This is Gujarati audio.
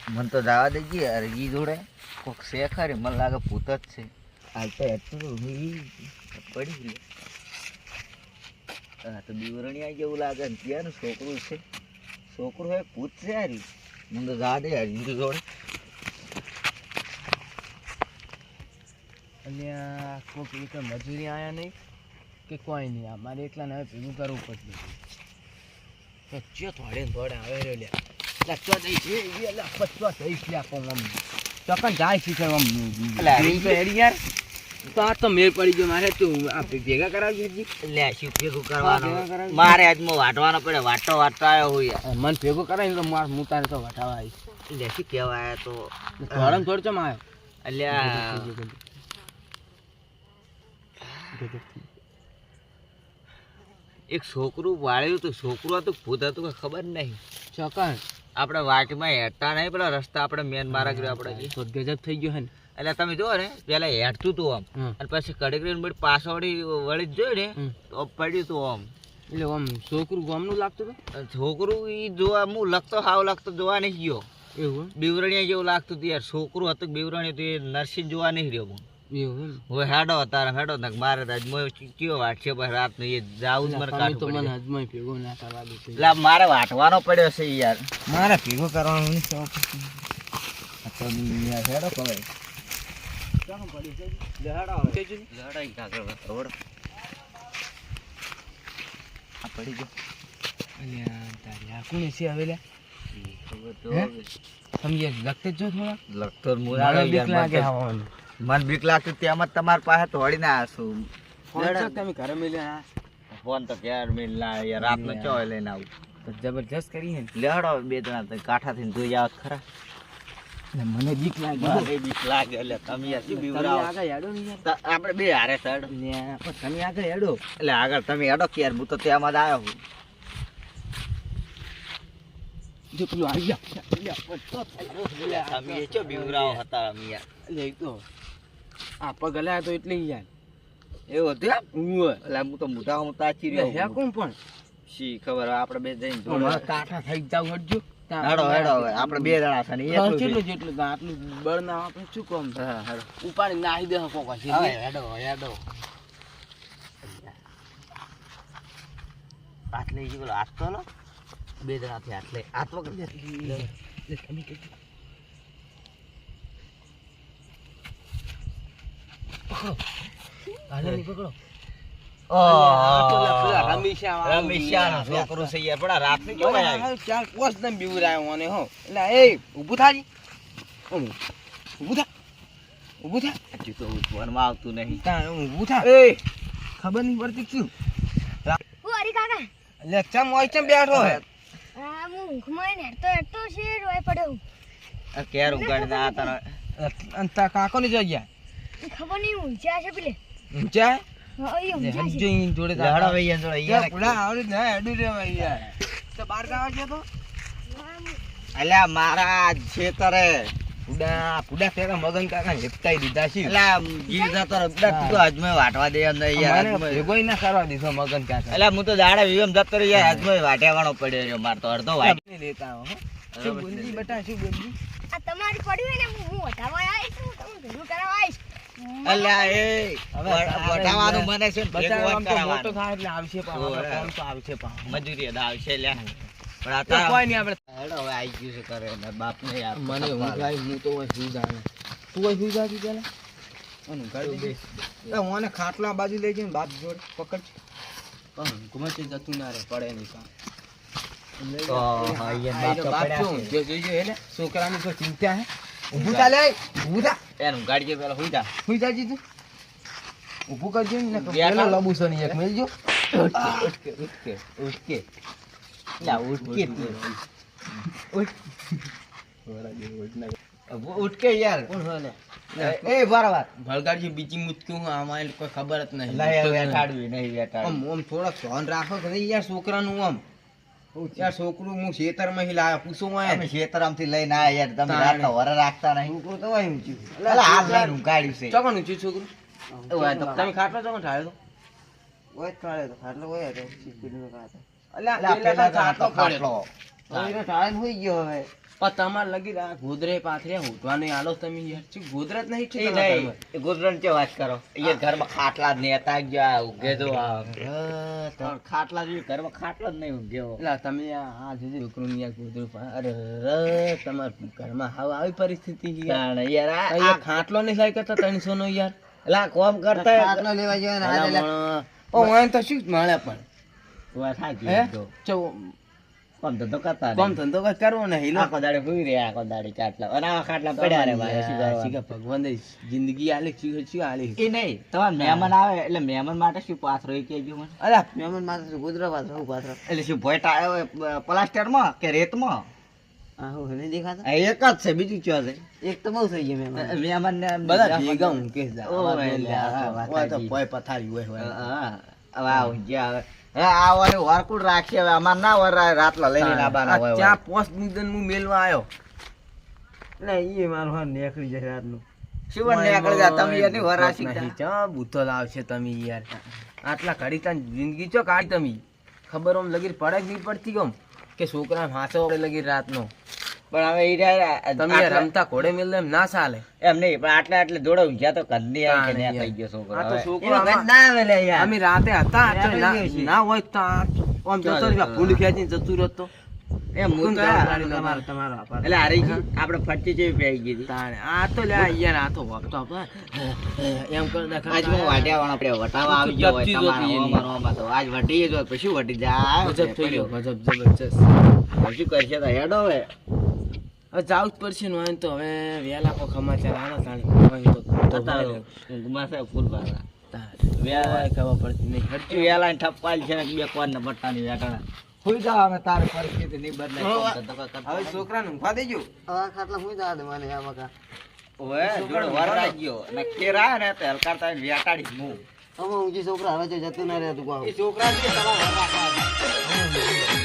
મન તો જવા દે ગઈ અરે ઈ જોડે કોક છે ખરે મને લાગે ભૂત જ છે હાલ તો એટલું પડી હા તો બીવરણિયા જેવું લાગે ને ત્યાંનું છોકરું છે છોકરું એક ભૂત છે હારી મને તો જવા દે યાર ઈ જોડે અહીંયા કોઈક રીતે મજૂરી આવ્યા નહીં કે કોઈ નહીં અમારે એકલા હવે ભેગું કરવું પડશે થોડે થોડે આવે યાર તો આ તો મેળ પડી ગયો મારે તું આ ભેગા કરાવી લે શું ભેગું કરવાનું મારે આજમાં વાટવાનો પડે વાટતો આવ્યો હું યાર મન ભેગું કરાવી તો માર હું તારે તો વટાવા આવી લે શું કહેવાય તો થોડે થોડે ચમ આવ્યો અલ્યા એક છોકરું વાળ્યું હતું છોકરું હતું ભૂત હતું કે ખબર નહીં ચોકન આપણે વાટમાં હેઠતા નહીં પેલા રસ્તા આપણે મેન મારા કર્યો આપણે ગજબ થઈ ગયો હે ને એટલે તમે જુઓ ને પેલા હેઠતું હતું આમ અને પછી કડક રહીને પાછો વળી જ જોયું ને તો પડ્યું હતું આમ એટલે આમ છોકરું ગામનું લાગતું હતું છોકરું એ જોવા હું લખતો હાવ લખતો જોવા નહીં ગયો એવું બીવરણિયા જેવું લાગતું હતું યાર છોકરું હતું બીવરણિયું હતું એ નરસિંહ જોવા નહીં રહ્યો હું એવું હવે હેડો તારા હેડો ને મારે રાજમાં કયો વાટશે પછી રાત નું એ જાવું જ મને કાઢવું મને હજમાં ભેગો ના કરવા દે એટલે મારે વાટવાનો પડ્યો છે યાર મારે ભેગો કરવાનું નહીં હેડો ખબર પડી ગયો કોણ છે હવે સમજે લખતે જ જો થોડા લખતો મને બીક લાગતું તેમ જ તમારી પાસે તોડીને આશું તમે ઘરે મેલ્યા ફોન તો ક્યારે મેલા યાર રાત નો ચો લઈને આવું જબરજસ્ત કરી હે લેહડો બે જણા કાંઠા થી જોઈ આવત ખરા મને બીક લાગે બીક લાગે એટલે તમે યાર શું બીવરાવો આગળ હેડો ને આપણે બે હારે સડ તમે આગળ હેડો એટલે આગળ તમે હેડો કે યાર હું તો તેમાં જ આવ્યો છું જો પેલું આવી ગયા તમે ચો બીવરાવો હતા અમે યાર એટલે તો આ પગ હલાયા તો એટલે યાર એવું હતું એટલે હું તો મોટા હું તાચી રહ્યો હે કોણ પણ શી ખબર આપણે બે જઈને કાંઠા થઈ જાવ હટજો હેડો હેડો આપણે બે જણા છે ને જેટલું જેટલું આટલું બળ ના આપણે શું કોમ ઉપાડી નાહી દે કોક છે હેડો હેડો હાથ લઈ ગયો હાથ તો લો બે જણાથી હાથ લઈ હાથ વગર તમે પકડો રમેશા છોકરો છે યાર પણ રાત ની કેવા આવ્યો ચાલ પોસ દમ બીવરાયો મને હો એટલે એ ઊભું થાજી ઊભું થા હજુ તો ઉઠવામાં આવતું નહીં ઊભું થા એ ખબર નહીં પડતી શું હું હરી કાકા એટલે ચમ હોય ચમ બેઠો હે આ હું ઊંઘમાં હેડતો છે રોય પડ્યો કેર ઉગાડીને આ તારા અંતા કાકો ની જગ્યા ખબર નહીં ઊંચા છે પેલે ઊંચા અહીં ઊંચા છે હજુ જોડે લહડો વૈયા જોડે યાર પુડા આવડી ના હેડું રે યાર તો બાર ગાવા છે તો અલ્યા મારા છેતરે પુડા તેરા મગન કાકા હેપતાઈ દીધા છે અલ્યા ગીર જતો રબડા તું તો આજમાં વાટવા દે એમ નહીં યાર ભેગોય ના કરવા દીધો મગન કાકા અલ્યા હું તો દાડા વિવમ જતો રહ્યો યાર આજમાં વાટ્યાવાનો પડ્યો રહ્યો માર તો અડધો વાટી લેતા હો શું બોલજી બેટા શું બોલજી આ તમારી પડ્યું ને હું વટાવા આવીશ હું તમને ભેગું કરાવવા આવીશ અલ્યા એ હવે વટાવાનું મને છે બચાવ આમ તો મોટો થાય એટલે આવશે પાછો કોણ તો આવશે પાછો મજૂરી અદા આવશે લ્યા પણ આ કોઈ નહીં આપણે હેડો હવે આવી ગયું છે કરે ને બાપ ને યાર મને ઊંઘ આવી હું તો સુઈ જાને તું હોય સુઈ જાતી પેલા અને ગાડી બેસ એ મને ખાટલા બાજુ લઈ જઈને બાપ જોડ પકડ પણ ઘુમચી જતું ના રે પડે નહીં કામ તો હા યાર બાપ તો પડ્યા છે જો એટલે છોકરાની તો ચિંતા હે ઊભું ચાલે ઊભું થા એનું ગાડી પેલા હુઈ જા સુઈ જાજી તું ઊભું કરજો ને પેલો લબુસો ની એક મેલજો ઉઠકે લા ઉઠકે ઉઠકે યાર કોણ હોય ને એ બરાબર ભળગાડજી બીજી મુતક્યું આમાં કોઈ ખબર જ નહીં લાય વેટાડવી નહીં વેટાડવી આમ થોડાક ધ્યાન રાખો કે યાર છોકરાનું આમ યાર છોકરું હું ખેતરમાં હી લાવ્યો પૂછો હોય તમે ખેતર આમથી લઈને આયા યાર તમે તાણે. રાતના વર રાખતા નહીં છોકરું તો હોય ઊંચું. અલા હાલ લઈને ઊંઘાડ્યું છે ચોકન ઊંચું છોકરું એવું હોય તો તમે ખાટલો ચોકન ઠાળ્યો હોય જ ટાળે તો ખાટલો હોય તો શીખીને ખાતો. અલ્યા અલા, પેલા પેલા તો ખાટલો ખાટલો. પડ્યો. હવે એને ટાળે ને હોઈ ગયો હવે. પણ તમારે લગી આ ગોદરે પાથર્યા હોટવાનું આલો તમે યાર શું ગોદરા જ નહીં છે એ તમારા નહીં, ઘરમાં? એ ગુજરાતી જે વાત કરો એ ઘરમાં ખાટલા જ નહીં હતા ગયા ઊંઘે તો ખાટલા જ ઘરમાં ખાટલા જ નહીં ઊંઘ્યો એલા તમે આ જોજો છોકરું યાર ગોદરું અરે રે તમારા ઘરમાં હાવ આવી પરિસ્થિતિ છે યાર. તાણે યાર આ- અહીંયા ખાટલો નહીં લાય કરતા 300 નો યાર અલા કોમ કરતા ખાટલો લેવા જોઈએ ને અલા હાલે લે. મણ. ઓ વાંહે તો શું જ મળે પણ વાત સાચી હે જો. ચો કોમ ધંધો કરતા કામ નહીં. ધંધો કઈ કરવો નહીં લો આખો દાડે હુઈ રહ્યા આખો દાડે ખાટલા અને આવા ખાટલા પડ્યા રે ભાઈ શું કરવાનું? શીખા ભગવાન દે જિંદગી આલે શું આલે એ નહીં તમારે મહેમાન આવે એટલે મહેમાન માટે શું પાથરો એ કહેજો મને અલા મહેમાન માથે ગુજરાત પાત્ર હું પાત્ર. એટલે શું ભોયટા આવ્યો પ્લાસ્ટરમાં કે રેતમાં આ હું નહીં દેખાતા. આ એક જ છે બીજું ક્યાં છે એક તો બહુ થઈ ગયા મહેમાન. મહેમાન ને બધા ભેગા ઊંઘે છે. ઓય આવા લે, આ વાત હોય તો સાચી. પોય પથારી હોય હોય. હવે આ ઊંઘ્યા હવે હવે આવવાનું વારકુડ રાખીએ હવે અમાર ના વરાય રાતલા લઈને આવવાના હોય ચા પોસ્ટ નિદન હું મેલવા આવ્યો એટલે ઈ મારું હાર નીકળી જાય રાતનું. શું બને નીકળી જા તમે એની વરા નહીં, શીખતા ચા બુથો લાવશે તમે યાર આટલા ઘડી તાન જિંદગી ચો કાઢી તમે ખબર આમ લગી પડે કે નહીં પડતી ગમ કે છોકરા હાચો લગી રાતનો પણ હવે ઈ રહ્યા તમે યાર રમતા ઘોડે મેલ એમ ના ચાલે એમ નહીં પણ આટલે જોડે ઊંઘ્યા તો ઘરની આવી કે તાણે ન્યા થઈ ગયો છોકરો આ તો હવે. છોકરો એનો ઘર આમાં- ના આવે લે યાર અમે રાતે હતા રાતે ના- ગયો છે. ના હોય તો આમ જતો રહ્યો ભૂંડ ખેંચીને જતું રહ્યો તો એમ હું તો તમારો તમારો આભાર. એટલે હારી ગઈ આપણે ફરતી જેવી પેઈ ગઈ હતી તાણે આ તો લે યાર આ તો વાગતો આપણે એમ કર દેખા આજ હું વાટ્યા આપણે વટાવા આવી ગયો હોય જપતી તમારા જોતી એની. ઓમામાં તો આજ વટી જો પછી વટી જાય ગજબ થઈ ગયો ગજબ જબરજસ્ત શું કરશે તો હેડો હવે હવે જાવું જ પડશે ને હોય ને તો હવે વહેલા કોઈ સમાચાર આના તાણી હોય તો અત્યારે ઊંઘમાં છે ફૂલ બારા વેલા ખબર પડતી નહીં હરચી વેલા ઠપ્પાલ છે ને બે કોણ ને બટ્ટાની વેટાણા હુઈ જાવ અમે તારી પરિસ્થિતિ નહીં બદલાય કોમ ધંધો કરતા હવે છોકરાને ઊંઘવા દેજો હવે આ ખાટલા હું જવા દે મને આ બકા. ઓએ જોડે વર રાખ્યો ને કેરા ને તે હલકારતા વેટાડી હું હવે ઊંચી છોકરા હવે જો જતું ના રહેતું કોઈ. એ છોકરા તમારા વર રાખવા